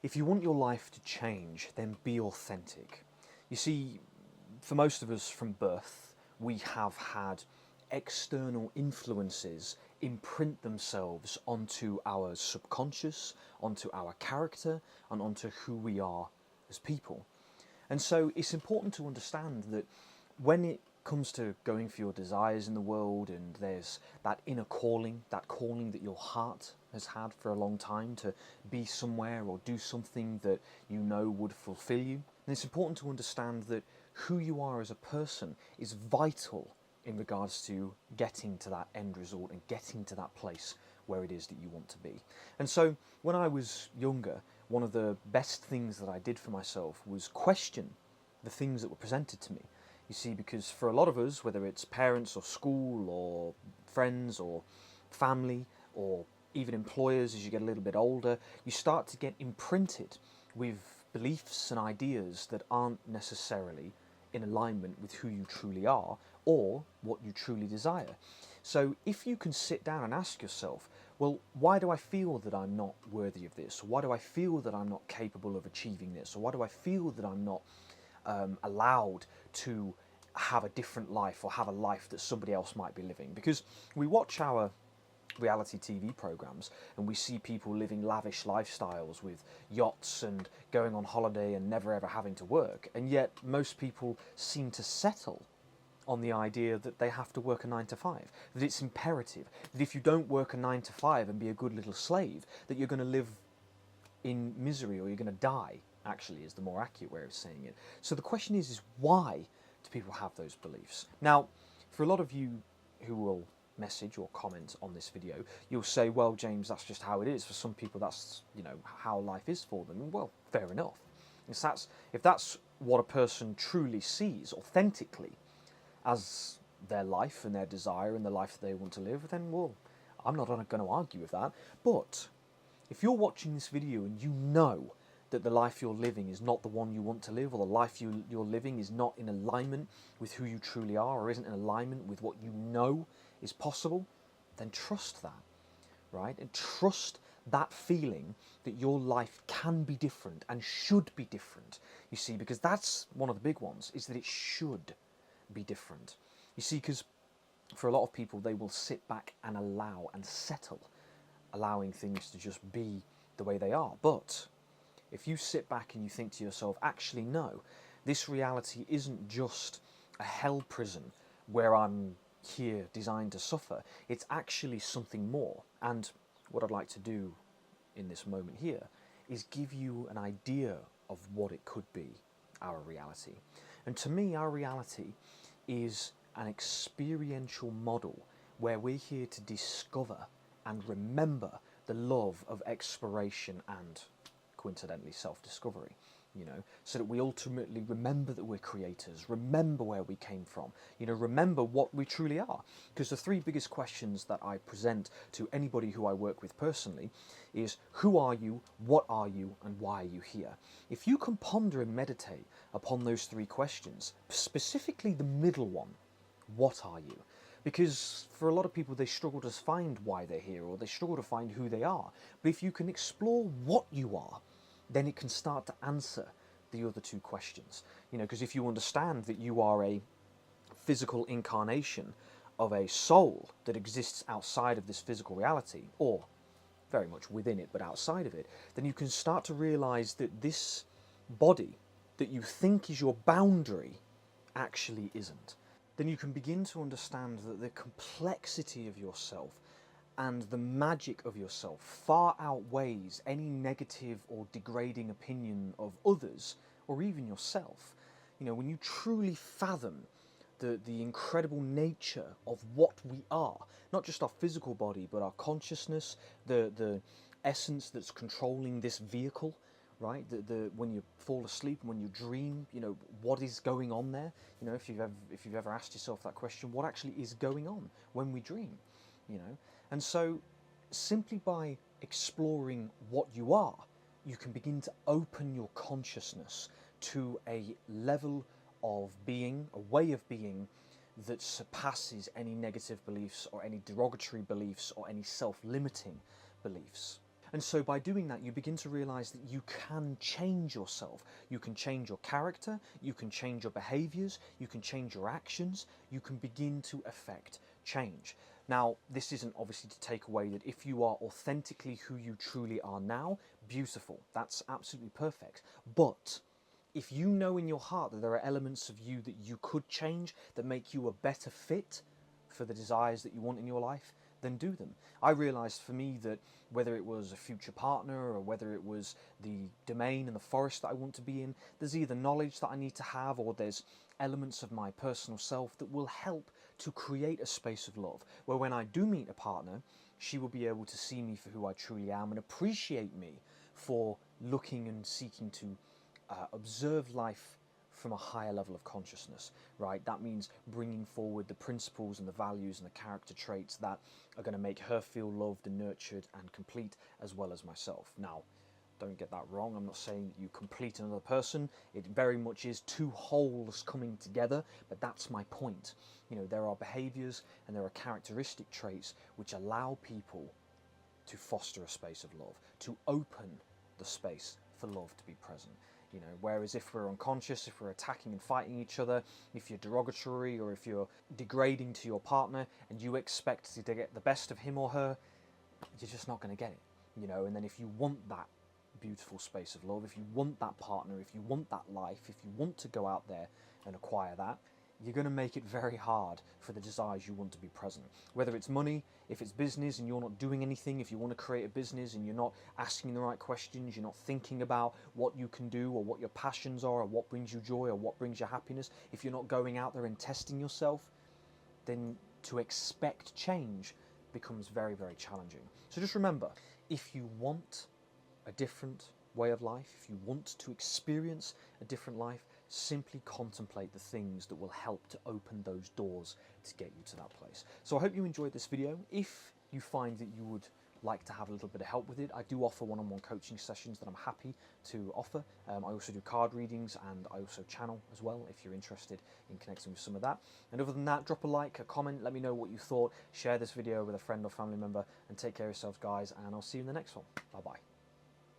If you want your life to change, then be authentic. You see, for most of us from birth, we have had external influences imprint themselves onto our subconscious, onto our character, and onto who we are as people. And so it's important to understand that when it comes to going for your desires in the world, and there's that inner calling, that calling that your heart has had for a long time to be somewhere or do something that you know would fulfill you, then it's important to understand that who you are as a person is vital in regards to getting to that end result and getting to that place where it is that you want to be. And so when I was younger, one of the best things that I did for myself was question the things that were presented to me. You see, because for a lot of us, whether it's parents or school or friends or family or even employers, as you get a little bit older, you start to get imprinted with beliefs and ideas that aren't necessarily in alignment with who you truly are or what you truly desire. So if you can sit down and ask yourself, well, why do I feel that I'm not worthy of this? Or why do I feel that I'm not capable of achieving this? Or why do I feel that I'm not allowed to have a different life or have a life that somebody else might be living? Because we watch our reality TV programs and we see people living lavish lifestyles with yachts and going on holiday and never ever having to work, and yet most people seem to settle on the idea that they have to work a 9 to 5, that it's imperative, that if you don't work a 9 to 5 and be a good little slave, that you're going to live in misery or you're going to die, actually, is the more accurate way of saying it. So the question is why do people have those beliefs? Now, for a lot of you who will message or comment on this video, you'll say, well, James, that's just how it is. For some people, that's, you know, how life is for them. Well, fair enough. If that's what a person truly sees authentically as their life and their desire and the life that they want to live, then, well, I'm not going to argue with that. But if you're watching this video and you know that the life you're living is not the one you want to live, or the life you're living is not in alignment with who you truly are, or isn't in alignment with what you know is possible, then trust that, right? And trust that feeling that your life can be different and should be different. You see, because that's one of the big ones, is that it should be different. You see, because for a lot of people, they will sit back and allow and settle, allowing things to just be the way they are. But if you sit back and you think to yourself, actually, no, this reality isn't just a hell prison where I'm here designed to suffer. It's actually something more. And what I'd like to do in this moment here is give you an idea of what it could be, our reality. And to me, our reality is an experiential model where we're here to discover and remember the love of exploration and, coincidentally, self-discovery, you know, so that we ultimately remember that we're creators, remember where we came from, you know, remember what we truly are. Because the three biggest questions that I present to anybody who I work with personally is, who are you, what are you, and why are you here? If you can ponder and meditate upon those three questions, specifically the middle one, what are you? Because for a lot of people, they struggle to find why they're here, or they struggle to find who they are. But if you can explore what you are, then it can start to answer the other two questions. You know, because if you understand that you are a physical incarnation of a soul that exists outside of this physical reality, or very much within it but outside of it, then you can start to realize that this body that you think is your boundary actually isn't. Then you can begin to understand that the complexity of yourself and the magic of yourself far outweighs any negative or degrading opinion of others or even yourself. You know, when you truly fathom the incredible nature of what we are, not just our physical body, but our consciousness, the essence that's controlling this vehicle, right? When you fall asleep and when you dream, you know, what is going on there? You know, if you've ever asked yourself that question, what actually is going on when we dream? You know, and so simply by exploring what you are, you can begin to open your consciousness to a level of being, a way of being that surpasses any negative beliefs or any derogatory beliefs or any self-limiting beliefs. And so by doing that, you begin to realize that you can change yourself. You can change your character, you can change your behaviors, you can change your actions, you can begin to affect change. Now, this isn't obviously to take away that if you are authentically who you truly are now, beautiful, that's absolutely perfect. But if you know in your heart that there are elements of you that you could change that make you a better fit for the desires that you want in your life, then do them. I realised for me that whether it was a future partner or whether it was the domain and the forest that I want to be in, there's either knowledge that I need to have or there's elements of my personal self that will help to create a space of love where when I do meet a partner, she will be able to see me for who I truly am and appreciate me for looking and seeking to observe life from a higher level of consciousness, right? That means bringing forward the principles and the values and the character traits that are going to make her feel loved and nurtured and complete, as well as myself. Now, don't get that wrong. I'm not saying that you complete another person. It very much is two wholes coming together, but that's my point. You know, there are behaviors and there are characteristic traits which allow people to foster a space of love, to open the space for love to be present. You know, whereas if we're unconscious, if we're attacking and fighting each other, if you're derogatory or if you're degrading to your partner and you expect to get the best of him or her, you're just not going to get it. You know, and then if you want that beautiful space of love, if you want that partner, if you want that life, if you want to go out there and acquire that, you're going to make it very hard for the desires you want to be present. Whether it's money, if it's business and you're not doing anything, if you want to create a business and you're not asking the right questions, you're not thinking about what you can do or what your passions are or what brings you joy or what brings you happiness, if you're not going out there and testing yourself, then to expect change becomes very, very challenging. So just remember, if you want a different way of life, if you want to experience a different life, simply contemplate the things that will help to open those doors to get you to that place. So I hope you enjoyed this video. If you find that you would like to have a little bit of help with it, I do offer one-on-one coaching sessions that I'm happy to offer. I also do card readings and I also channel as well if you're interested in connecting with some of that. And other than that, drop a like, a comment, let me know what you thought, share this video with a friend or family member, and take care of yourselves, guys, and I'll see you in the next one. Bye-bye.